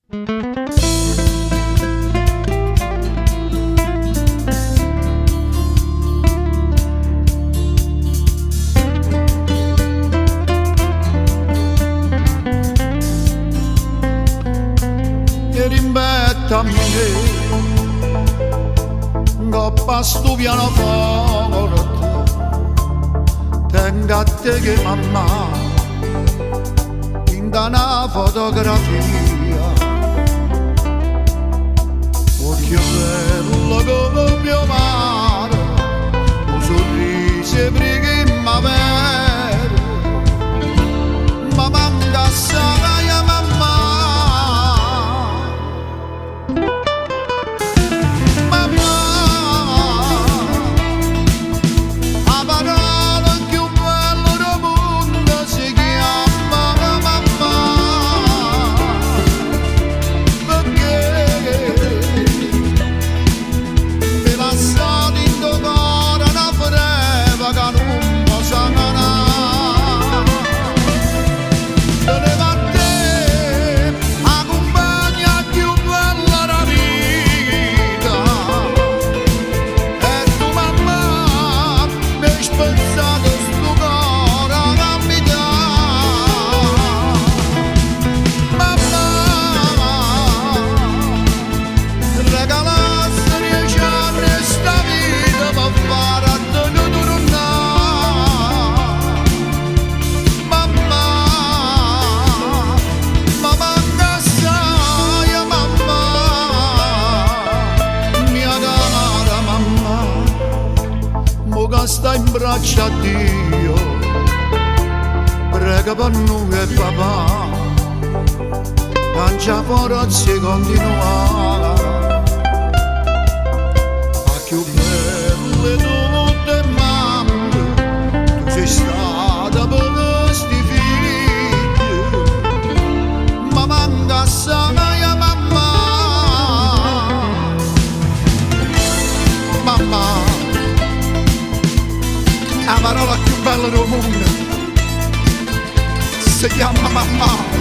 Rimbetta a me coppa sto pianoforte tenga a te che mamma in una fotografia occhio bello come mio mare un sorriso e brighe in m'avere ma manca assai sta in braccio a Dio, prega per noi e papà, lancia forza continua, a più belle tutte mamme, tu sei stata per questi figli, ma manca assai mamma, mamma. La parola più bella del mondo si chiama mamma.